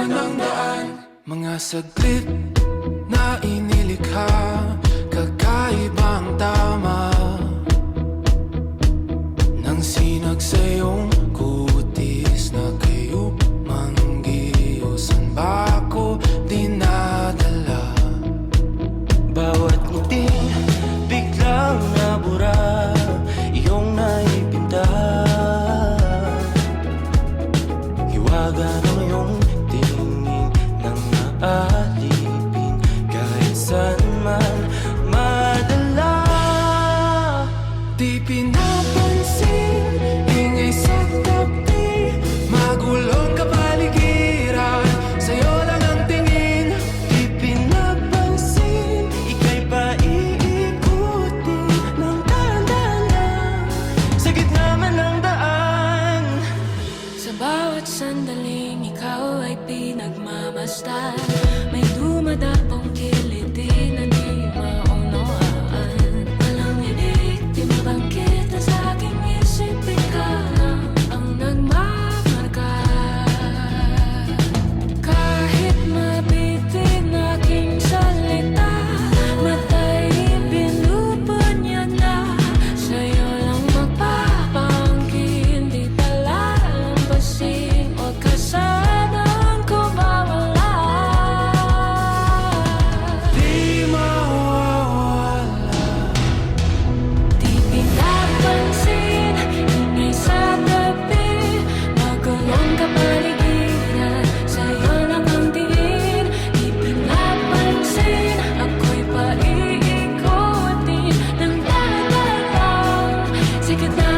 man ang daan. Mga saglit na inilikha, kakaibang tama nang sinag sa iyong kutis na kayo manggiusan ba ako dinadala? Bawat ngiti biglang nabura, iyong naipinta. Hiwaga ng iyong tingin nang naalipin kahit saan man madala. Di pinapansin, ingay sa tabi, magulong kapaligiran, sa'yo lang ang tingin. Di pinapansin, ika'y paiikutin ng dahan-dahan sa gitna man ng daan. Sa bawat sandaling ikaw ay pinagmamasdan, may dumadapong kiliti na di maunawaan. Walang ibig, di mabangkit na sa aking isip, ikaw lang ang nagmamarka. Kahit mabitin aking salita, mata'y pinupon niya na sa'yo lang magpapangkin. Di palalampasin, huwag ka sanang kumawala. Di mawawala. Di pinapansin, ingay sa tabi, magulong kapaligiran, sa'yo lang ang tingin. Di pinapansin, ako'y paiikutin ng dahan-dahan sa gitna